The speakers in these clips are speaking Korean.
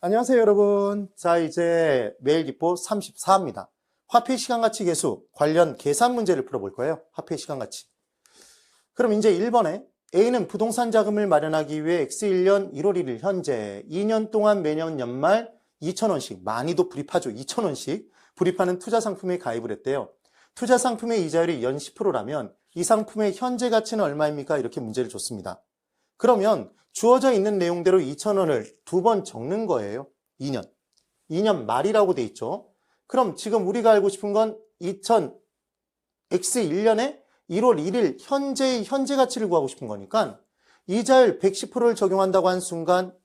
안녕하세요, 여러분. 자, 이제 매일기보 34입니다. 화폐 시간가치 계수 관련 계산 문제를 풀어볼 거예요. 화폐 시간가치. 그럼 이제 1번에 A는 부동산 자금을 마련하기 위해 X1년 1월 1일 현재 2년 동안 매년 연말 2,000원씩, 많이도 불입하죠. 2,000원씩 불입하는 투자 상품에 가입을 했대요. 투자 상품의 이자율이 연 10%라면 이 상품의 현재 가치는 얼마입니까? 이렇게 문제를 줬습니다. 그러면 주어져 있는 내용대로 2,000원을 두 번 적는 거예요. 2년 말이라고 돼 있죠. 그럼 지금 우리가 알고 싶은 건 X1년에 1월 1일 현재의 현재 가치를 구하고 싶은 거니까 이자율 110%를 적용한다고 한 순간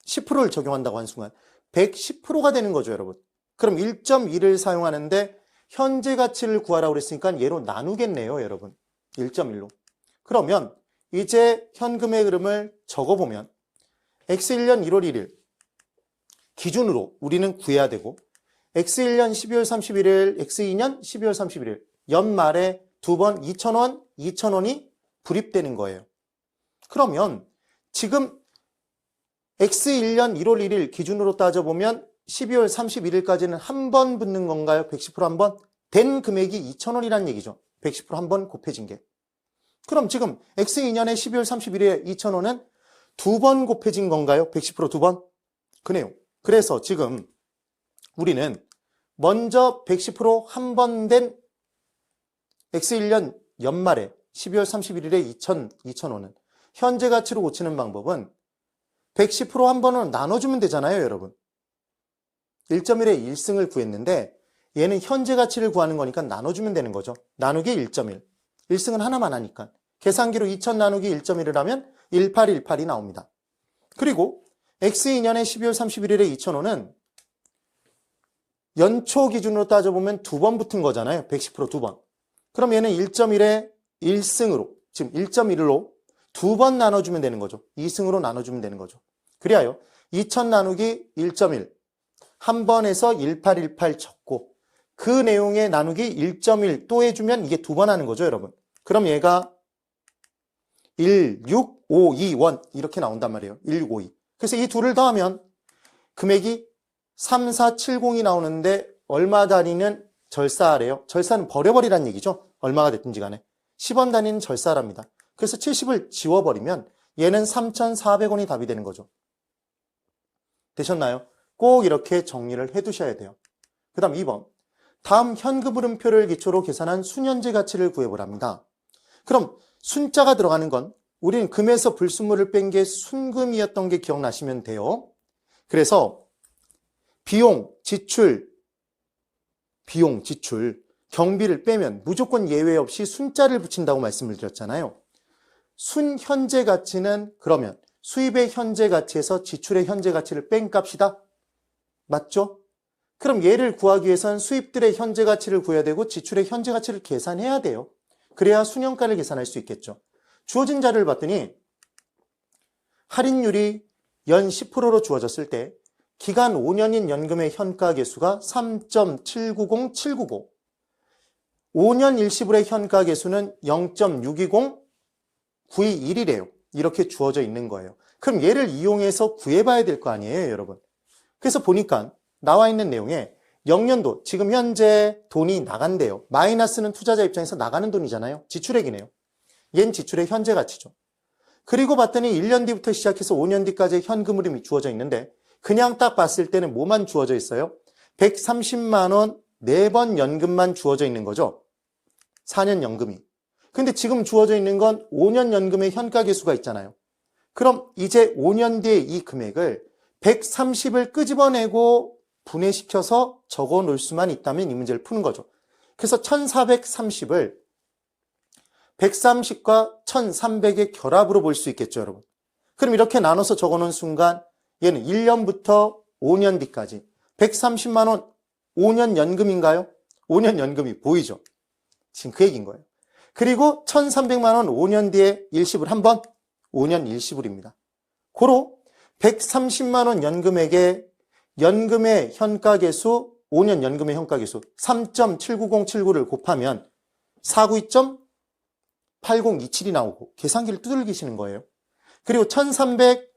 10%를 적용한다고 한 순간 110%가 되는 거죠, 여러분. 그럼 1.1을 사용하는데 현재 가치를 구하라고 그랬으니까 얘로 나누겠네요, 여러분. 1.1로. 그러면 이제 현금의 흐름을 적어보면 X1년 1월 1일 기준으로 우리는 구해야 되고 X1년 12월 31일, X2년 12월 31일 연말에 두 번 2,000원, 2,000원이 불입되는 거예요. 그러면 지금 X1년 1월 1일 기준으로 따져보면 12월 31일까지는 한 번 붙는 건가요? 110% 한 번? 된 금액이 2,000원이라는 얘기죠. 110% 한 번 곱해진 게. 그럼 지금 X2년에 12월 31일에 2,000원은 두 번 곱해진 건가요? 110% 두 번? 그래요. 그래서 지금 우리는 먼저 110% 한 번 된 X1년 연말에 12월 31일에 2,000원은 현재 가치로 고치는 방법은 110% 한 번으로 나눠주면 되잖아요, 여러분. 1.1의 1승을 구했는데 얘는 현재 가치를 구하는 거니까 나눠주면 되는 거죠. 나누기 1.1. 1승은 하나만 하니까. 계산기로 2000 나누기 1.1을 하면 1818이 나옵니다. 그리고 X2년에 12월 31일에 2,000원은 연초 기준으로 따져보면 두 번 붙은 거잖아요. 110% 두 번. 그럼 얘는 1.1에 1승으로, 지금 1.1로 두 번 나눠주면 되는 거죠. 2승으로 나눠주면 되는 거죠. 그리하여 2000 나누기 1.1. 한 번에서 1818 적고 그 내용에 나누기 1.1 또 해주면 이게 두 번 하는 거죠, 여러분. 그럼 얘가 16521 이렇게 나온단 말이에요. 1652. 그래서 이 둘을 더하면 금액이 3470이 나오는데 얼마 단위는 절사하래요. 절사는 버려버리란 얘기죠. 얼마가 됐든지 간에. 10원 단위는 절사랍니다. 그래서 70을 지워버리면 얘는 3,400원이 답이 되는 거죠. 되셨나요? 꼭 이렇게 정리를 해두셔야 돼요. 그 다음 2번. 다음 현금 흐름표를 기초로 계산한 순현재 가치를 구해보랍니다. 그럼 순자가 들어가는 건 우리는 금에서 불순물을 뺀 게 순금이었던 게 기억나시면 돼요. 그래서 비용, 지출, 경비를 빼면 무조건 예외 없이 순자를 붙인다고 말씀을 드렸잖아요. 순현재 가치는 그러면 수입의 현재 가치에서 지출의 현재 가치를 뺀 값이다. 맞죠? 그럼 얘를 구하기 위해선 수입들의 현재 가치를 구해야 되고 지출의 현재 가치를 계산해야 돼요. 그래야 순현가를 계산할 수 있겠죠. 주어진 자료를 봤더니 할인율이 연 10%로 주어졌을 때 기간 5년인 연금의 현가 계수가 3.790795. 5년 일시불의 현가 계수는 0.620921이래요. 이렇게 주어져 있는 거예요. 그럼 얘를 이용해서 구해봐야 될 거 아니에요, 여러분. 그래서 보니까 나와 있는 내용에 0년도, 지금 현재 돈이 나간대요. 마이너스는 투자자 입장에서 나가는 돈이잖아요. 지출액이네요. 얜 지출의 현재 가치죠. 그리고 봤더니 1년 뒤부터 시작해서 5년 뒤까지 현금 흐름이 주어져 있는데 그냥 딱 봤을 때는 뭐만 주어져 있어요? 130만 원 4번 연금만 주어져 있는 거죠. 4년 연금이. 근데 지금 주어져 있는 건 5년 연금의 현가 계수가 있잖아요. 그럼 이제 5년 뒤에 이 금액을 130을 끄집어내고 분해시켜서 적어 놓을 수만 있다면 이 문제를 푸는 거죠. 그래서 1430을 130과 1300의 결합으로 볼 수 있겠죠, 여러분. 그럼 이렇게 나눠서 적어 놓은 순간 얘는 1년부터 5년 뒤까지 130만 원 5년 연금인가요? 5년 연금이 보이죠? 지금 그 얘기인 거예요. 그리고 1300만 원 5년 뒤에 일시불 한 번 5년 일시불입니다. 고로 130만 원 연금액에 연금의 현가계수 5년 연금의 현가계수 3.79079를 곱하면 492.8027이 나오고 계산기를 두들기시는 거예요. 그리고 1300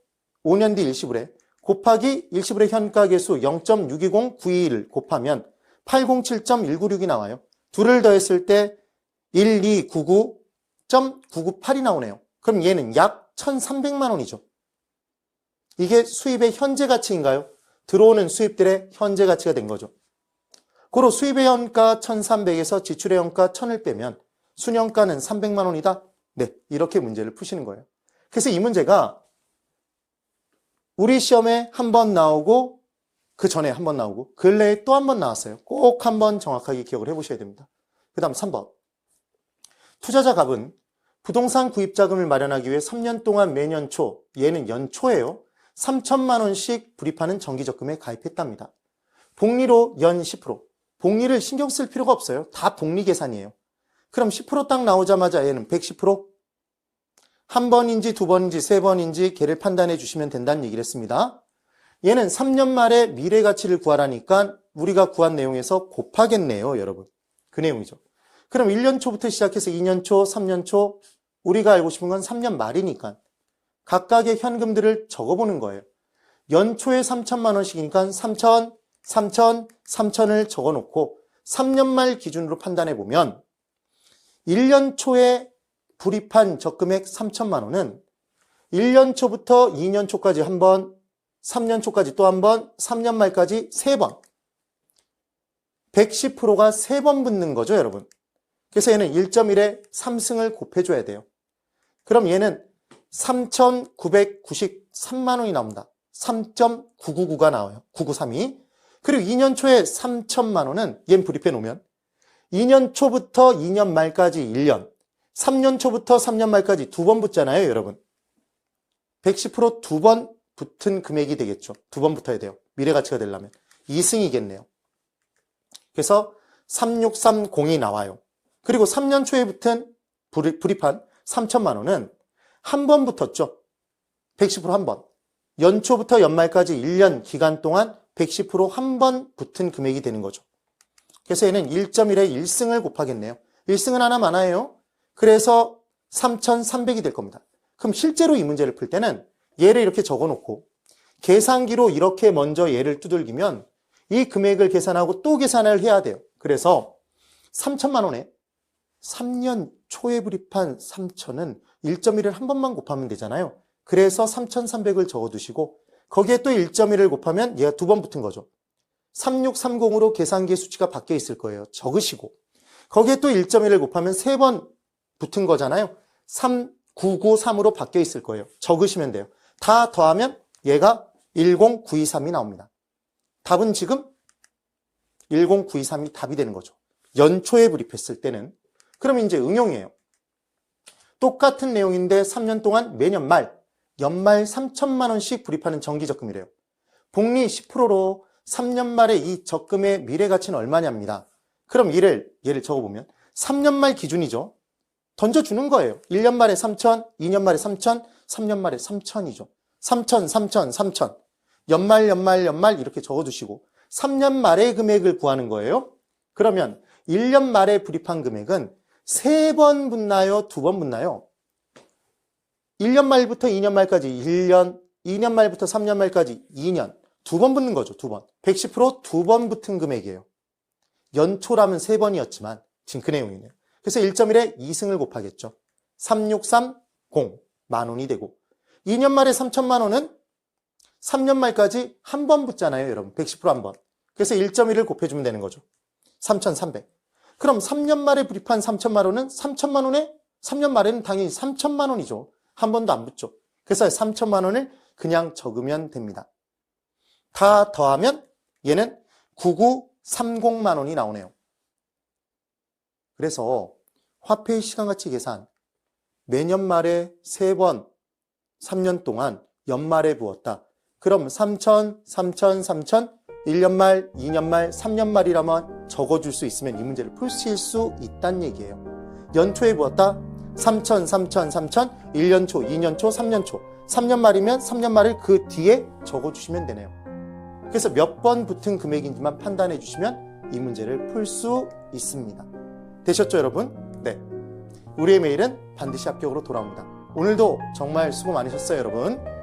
5년 뒤 일시불에 곱하기 일시불의 현가계수 0.620,921을 곱하면 807.196이 나와요. 둘을 더했을 때 1299.998이 나오네요. 그럼 얘는 약 1,300만 원이죠. 이게 수입의 현재 가치인가요? 들어오는 수입들의 현재 가치가 된 거죠. 고로 수입의 현가 1,300에서 지출의 현가 1,000을 빼면 순현가는 300만 원이다. 네, 이렇게 문제를 푸시는 거예요. 그래서 이 문제가 우리 시험에 한 번 나오고 그 전에 한 번 나오고 근래에 또 한 번 나왔어요. 꼭 한 번 정확하게 기억을 해보셔야 됩니다. 그 다음 3번. 투자자 갑은 부동산 구입 자금을 마련하기 위해 3년 동안 매년 초, 얘는 연초예요. 3천만 원씩 불입하는 정기적금에 가입했답니다. 복리로 연 10%. 복리를 신경 쓸 필요가 없어요. 다 복리 계산이에요. 그럼 10% 딱 나오자마자 얘는 110%? 한 번인지 두 번인지 세 번인지 걔를 판단해 주시면 된다는 얘기를 했습니다. 얘는 3년 말에 미래 가치를 구하라니까 우리가 구한 내용에서 곱하겠네요, 여러분. 그 내용이죠. 그럼 1년 초부터 시작해서 2년 초, 3년 초, 우리가 알고 싶은 건 3년 말이니까 각각의 현금들을 적어보는 거예요. 연초에 3천만 원씩이니까 3천, 3천, 3천을 적어놓고 3년 말 기준으로 판단해보면 1년 초에 불입한 적금액 3천만 원은 1년 초부터 2년 초까지 한 번, 3년 초까지 또 한 번, 3년 말까지 3번. 110%가 3번 붙는 거죠, 여러분. 그래서 얘는 1.1에 3승을 곱해줘야 돼요. 그럼 얘는 3,993만 원이 나옵니다. 3.999가 나와요. 9932. 그리고 2년 초에 3천만 원은 얘는 불입해 놓으면 2년 초부터 2년 말까지 1년, 3년 초부터 3년 말까지 2번 붙잖아요, 여러분. 110% 2번 붙은 금액이 되겠죠. 2번 붙어야 돼요. 미래가치가 되려면. 2승이겠네요. 그래서 3630이 나와요. 그리고 3년 초에 붙은 불입한 3천만 원은 한 번 붙었죠. 110% 한 번. 연초부터 연말까지 1년 기간 동안 110% 한 번 붙은 금액이 되는 거죠. 그래서 얘는 1.1에 1승을 곱하겠네요. 1승은 하나 많아요. 그래서 3,300이 될 겁니다. 그럼 실제로 이 문제를 풀 때는 얘를 이렇게 적어놓고 계산기로 이렇게 먼저 얘를 두들기면 이 금액을 계산하고 또 계산을 해야 돼요. 그래서 3천만 원에 3년 초에 불입한 3천은 1.1을 한 번만 곱하면 되잖아요. 그래서 3,300을 적어두시고 거기에 또 1.1을 곱하면 얘가 2번 붙은 거죠. 3630으로 계산기의 수치가 바뀌어 있을 거예요. 적으시고 거기에 또 1.1을 곱하면 3번 붙은 거잖아요. 3993으로 바뀌어 있을 거예요. 적으시면 돼요. 다 더하면 얘가 10923이 나옵니다. 답은 지금 10923이 답이 되는 거죠. 연초에 불입했을 때는. 그럼 이제 응용이에요. 똑같은 내용인데 3년 동안 매년 말, 연말 3천만 원씩 불입하는 정기적금이래요. 복리 10%로 3년 말에 이 적금의 미래가치는 얼마냐입니다. 그럼 얘를 적어보면 3년 말 기준이죠. 던져주는 거예요. 1년 말에 3천, 2년 말에 3천, 3년 말에 3천이죠. 3천, 3천, 3천. 연말 이렇게 적어두시고 3년 말의 금액을 구하는 거예요. 그러면 1년 말에 불입한 금액은 3번 붙나요? 2번 붙나요? 1년 말부터 2년 말까지 1년, 2년 말부터 3년 말까지 2년. 2번 붙는 거죠. 2번. 110% 2번 붙은 금액이에요. 연초라면 3번이었지만 지금 그 내용이네요. 그래서 1.1에 2승을 곱하겠죠. 3630 만 원이 되고 2년 말에 3천만 원은 3년 말까지 한 번 붙잖아요, 여러분. 110% 한 번. 그래서 1.1을 곱해주면 되는 거죠. 3,300. 그럼 3년 말에 불입한 3천만 원은 3천만 원에 3년 말에는 당연히 3천만 원이죠. 한 번도 안 붙죠. 그래서 3천만 원을 그냥 적으면 됩니다. 다 더하면 얘는 9930만 원이 나오네요. 그래서 화폐의 시간가치 계산 매년 말에 3번 3년 동안 연말에 부었다. 그럼 3천, 3천, 3천 1년 말, 2년 말, 3년 말이라면 적어줄 수 있으면 이 문제를 푸실 수 있다는 얘기예요. 연초에 부었다. 3천, 3천, 3천 1년 초, 2년 초, 3년 초 3년 말이면 3년 말을 그 뒤에 적어주시면 되네요. 그래서 몇 번 붙은 금액인지만 판단해 주시면 이 문제를 풀 수 있습니다. 되셨죠, 여러분? 네. 우리의 매일은 반드시 합격으로 돌아옵니다. 오늘도 정말 수고 많으셨어요, 여러분.